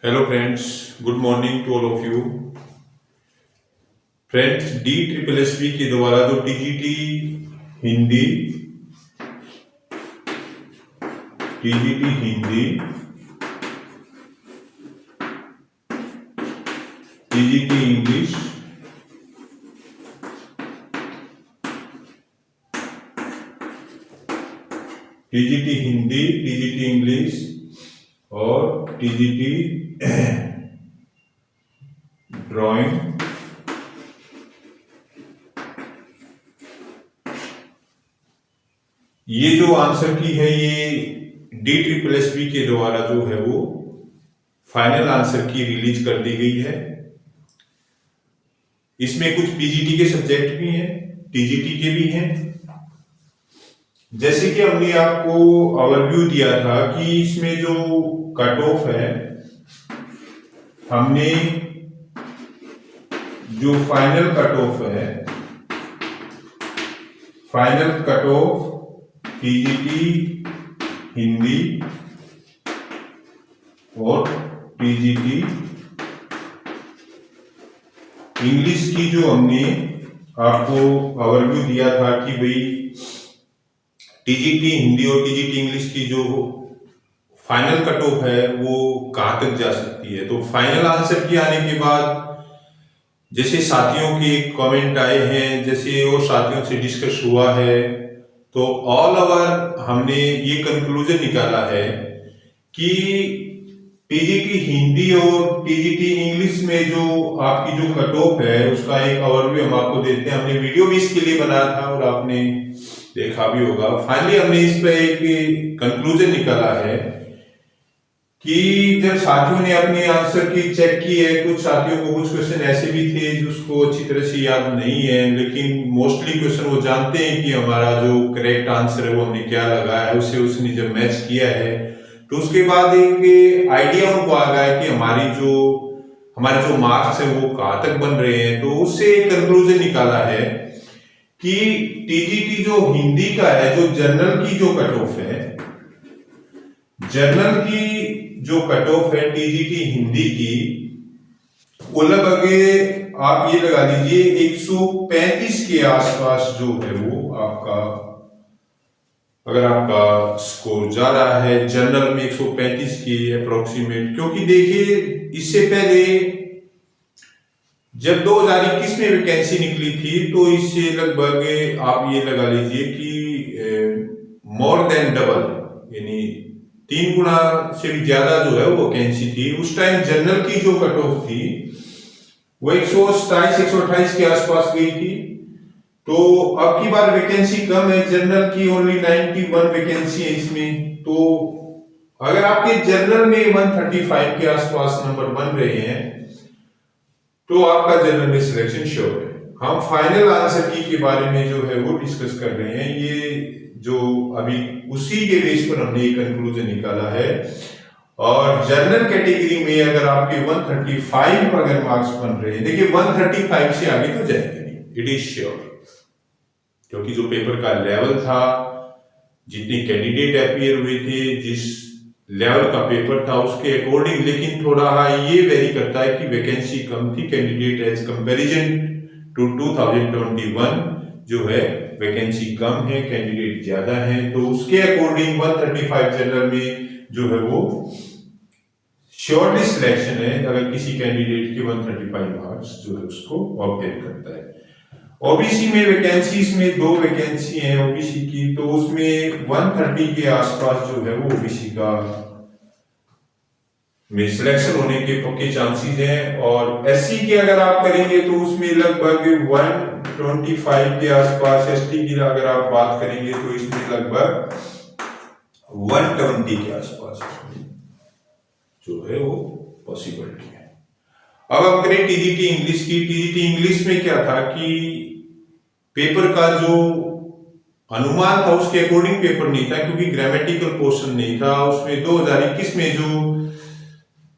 Hello friends, good morning to all of you. Friends DSSB के द्वारा जो TGT Hindi TGT English TGT Hindi TGT English और TGT drawing ये जो आंसर की है ये DSSB के द्वारा जो है वो फाइनल आंसर की रिलीज कर दी गई है। इसमें कुछ PGT के सब्जेक्ट भी हैं, TGT के भी हैं। जैसे कि हमने आपको ओवरव्यू दिया था कि इसमें जो कट ऑफ है, हमने जो फाइनल कट ऑफ है, final cut off TGT Hindi और TGT इंग्लिश की जो हमने आपको ओवरव्यू दिया था कि भाई TGT हिंदी और TGT इंग्लिश की जो फाइनल कट ऑफ है वो कहाँ तक जा सकती है। तो फाइनल आंसर की आने के बाद जैसे साथियों के कमेंट आए हैं, जैसे और साथियों से डिस्कस हुआ है, तो ऑल ओवर हमने ये कंक्लूजन निकाला है कि TGT हिंदी और TGT इंग्लिश में जो आपकी जो कट ऑफ है उसका एक ओवरव्यू हम आपको देते हैं। हमने वीडियो भी इसके लिए बनाया था और आपने देखा भी होगा। फाइनली हमने इस पे एक कंक्लूजन निकाला है कि जब साथियों ने अपने आंसर की चेक की है, कुछ साथियों को कुछ क्वेश्चन ऐसे भी थे जिसको अच्छी तरह से याद नहीं है, लेकिन मोस्टली क्वेश्चन वो जानते हैं कि हमारा जो करेक्ट आंसर है वो हमने क्या लगाया है, उससे उसने जब मैच किया है तो उसके बाद एक आइडिया उनको आ गया कि हमारे जो मार्क्स है वो कहाँ तक बन रहे हैं। तो उससे एक कंक्लूजन निकाला है कि TGT जो हिंदी का है, जो जनरल की जो कट ऑफ है, जनरल की जो कट ऑफ है TGT हिंदी की, वो लगभग आप ये लगा लीजिए 135 के आसपास जो है वो आपका, अगर आपका स्कोर जा रहा है जनरल में 135 की अप्रोक्सीमेट। क्योंकि देखिए इससे पहले जब 2021 में वैकेंसी निकली थी तो इससे लगभग आप ये लगा लीजिए कि मोर देन डबल, यानी 3 गुना से भी ज्यादा जो है वो वैकेंसी थी। उस टाइम जनरल की जो कट ऑफ थी वो 127-128 के आसपास गई थी। तो अब की बार वैकेंसी कम है, जनरल की ओनली 91 वैकेंसी है इसमें। तो अगर आपके जनरल में 135 के आसपास नंबर बन रहे हैं तो आपका जनरल में सिलेक्शन श्योर है। हम फाइनल आंसर की के बारे में जो है वो डिस्कस कर रहे हैं, ये जो अभी उसी के बेस पर हमने एक कंक्लूजन निकाला है। और जनरल कैटेगरी में अगर आपके 135 अगर मार्क्स बन रहे हैं, देखिए 135 से आगे तो जाएंगे नहीं, इट इज श्योर, क्योंकि जो पेपर का लेवल था, जितने कैंडिडेट अपीयर हुए थे, जिस लेवल का पेपर था उसके अकॉर्डिंग, लेकिन थोड़ा ये वेरी करता है कि वैकेंसी कम थी कैंडिडेट एज कंपैरिजन टू 2021 जो है वैकेंसी कम है, कैंडिडेट ज्यादा है। तो उसके अकॉर्डिंग 135 जनरल में जो है वो श्योरली सिलेक्शन है अगर किसी कैंडिडेट के 135 मार्क्स जो है उसको ऑब्टेन करता है। ओबीसी में वैकेंसीज में 2 वैकेंसी हैं ओबीसी की, तो उसमें 130 के आसपास जो है वो ओबीसी का में सिलेक्शन होने के पक्के चांसेस हैं। और एससी की अगर आप करेंगे तो उसमें लगभग 125 के आसपास, एसटी की अगर आप बात करेंगे तो इसमें लगभग 120 के आसपास जो है वो पॉसिबिलिटी है। अब हम करें TGT इंग्लिश की। TGT इंग्लिश में क्या था कि पेपर का जो अनुमान था उसके अकॉर्डिंग पेपर नहीं था, क्योंकि ग्रामेटिकल पोर्शन नहीं था उसमें। 2021 में जो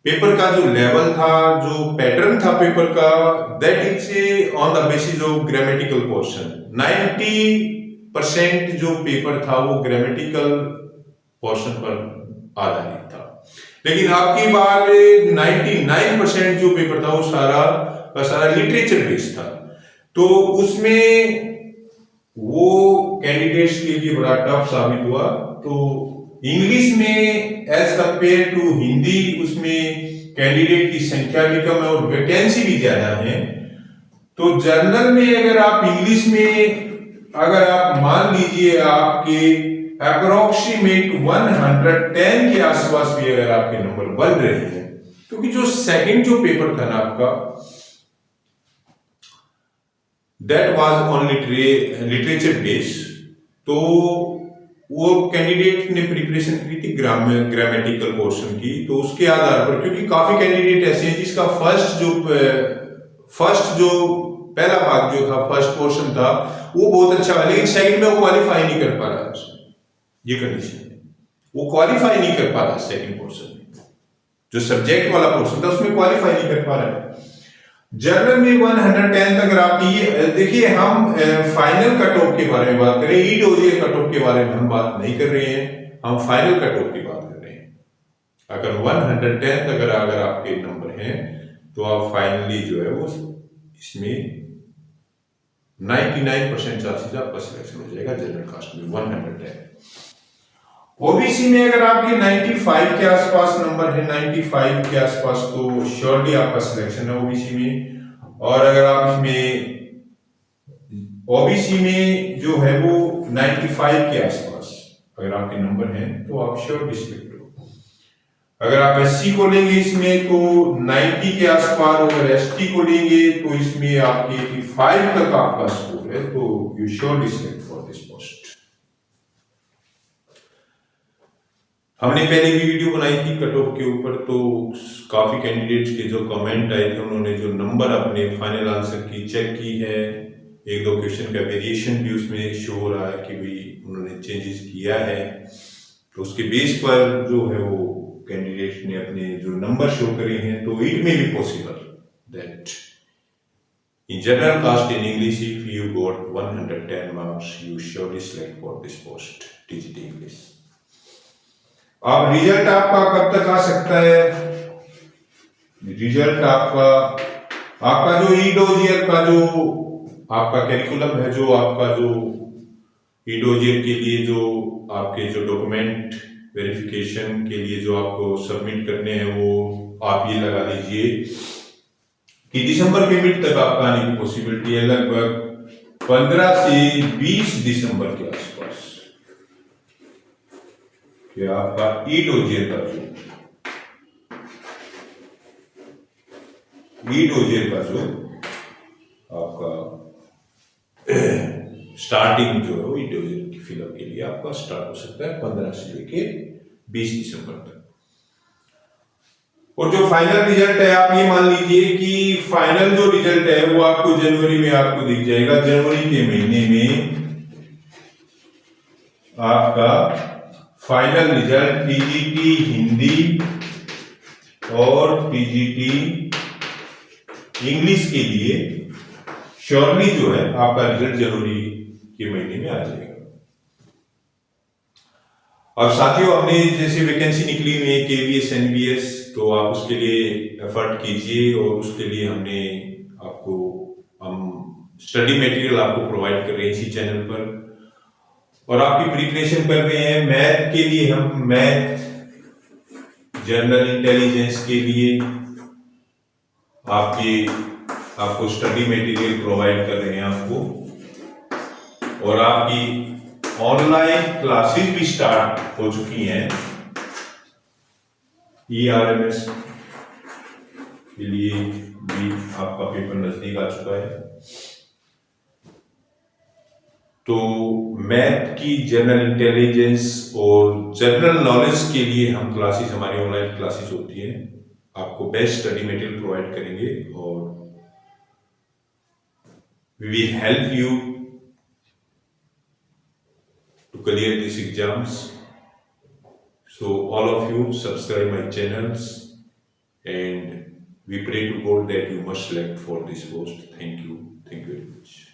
पेपर का जो लेवल था, जो पैटर्न था पेपर का, that is on the basis of grammatical portion. 90% जो पेपर था वो ग्रामेटिकल पोर्शन पर आधारित था, लेकिन आपकी बार 99% जो पेपर था वो सारा का सारा लिटरेचर बेस्ड था। तो उसमें वो कैंडिडेट्स के लिए बड़ा टफ साबित हुआ। तो इंग्लिश में एज कंपेयर टू हिंदी उसमें कैंडिडेट की संख्या भी कम है और वैकेंसी भी ज्यादा है। तो जर्नल में अगर आप इंग्लिश में अगर आप मान लीजिए आपके अप्रोक्सीमेट 110 के आसपास भी अगर आपके नंबर बन रहे हैं, क्योंकि जो सेकंड जो पेपर था ना आपका, that was on literature based. तो वो कैंडिडेट ने प्रिपरेशन की थी ग्रामेटिकल पोर्शन की। तो उसके आधार पर, क्योंकि काफी कैंडिडेट ऐसे हैं जिसका फर्स्ट जो पहला भाग जो था, फर्स्ट पोर्शन था, वो बहुत अच्छा है, लेकिन सेकंड में वो क्वालिफाई नहीं कर पा रहा है। ये कंडीशन है, वो क्वालिफाई नहीं कर पा रहा सेकंड पोर्शन में, जो सब्जेक्ट वाला पोर्शन था उसमें क्वालिफाई नहीं कर पा रहा है। जर्नल में 110 तक आप ये देखिए, हम फाइनल कट ऑफ के बारे में बात करें, ई डोजियर कट ऑफ के बारे में हम बात नहीं कर रहे हैं, हम फाइनल कट ऑफ की बात कर रहे हैं। अगर 110 तक अगर आपके नंबर हैं तो आप फाइनली जो है वो इसमें 99% चांसेस आपका सिलेक्शन हो जाएगा जनरल कास्ट में 110। ओबीसी में अगर आपके 95 के आसपास नंबर है, 95 के आसपास, तो श्योरली आपका सिलेक्शन है ओबीसी में। और अगर आप इसमें ओबीसी में जो है वो 95 के आसपास अगर आपके नंबर हैं तो आप श्योरली सिलेक्ट हो। अगर आप एससी को लेंगे इसमें तो 90 के आसपास, अगर एसटी को लेंगे तो इसमें आपके 85 तक आपका स्कोर है, तो you surely select for this post. हमने पहले भी वीडियो बनाई थी कट ऑफ के ऊपर, तो काफी कैंडिडेट्स के जो कमेंट आए थे, उन्होंने जो नंबर अपने फाइनल आंसर की चेक की है, एक दो क्वेश्चन का वेरिएशन भी उसमें शो हो रहा है कि भाई उन्होंने चेंजेस किया है। तो उसके बेस पर जो है वो कैंडिडेट्स ने अपने जो नंबर शो करे हैं। तो it may be possible that in general caste in English, if you got 110 marks, you surely select for this post, TGT English। अब रिजल्ट आपका कब तक आ सकता है? रिजल्ट आपका जो ई डोजियर का जो आपका कैरिकुलम है, जो आपका जो ई डोजियर के लिए जो आपके जो डॉक्यूमेंट वेरिफिकेशन के लिए जो आपको सबमिट करने हैं, वो आप ये लगा लीजिए कि दिसंबर के मिड तक आपका आने की पॉसिबिलिटी है, लगभग 15 से 20 दिसंबर के आसपास। कि आपका ई डोजियर का जो आपका स्टार्टिंग जो है वो ई डोजियर की फिलअप के लिए आपका स्टार्ट हो सकता है 15 से लेके 20 दिसंबर तक। और जो फाइनल रिजल्ट है, आप ये मान लीजिए कि फाइनल जो रिजल्ट है वो आपको जनवरी में आपको दिख जाएगा। जनवरी के महीने में आपका फाइनल रिजल्ट टीजीटी हिंदी और टीजीटी इंग्लिश के लिए श्योरली जो है आपका रिजल्ट जनवरी के महीने में आ जाएगा। और साथियों, हमने जैसे वैकेंसी निकली हुई है केवीएस एनवीएस, तो आप उसके लिए एफर्ट कीजिए। और उसके लिए हम स्टडी मटेरियल आपको प्रोवाइड कर रहे हैं इसी चैनल पर। और आपकी प्रिपरेशन कर रहे हैं मैथ के लिए, हम मैथ जनरल इंटेलिजेंस के लिए आपको स्टडी मटेरियल प्रोवाइड कर रहे हैं आपको। और आपकी ऑनलाइन क्लासेस भी स्टार्ट हो चुकी हैं ERMS के लिए भी, आपका पेपर नजदीक आ चुका है। तो मैथ की, जनरल इंटेलिजेंस और जनरल नॉलेज के लिए हम क्लासेस, हमारी ऑनलाइन क्लासेस होती हैं, आपको बेस्ट स्टडी मटेरियल प्रोवाइड करेंगे और we will help you to clear these exams. So all of you subscribe my channels and we pray to God that you must select for this post. Thank you very much.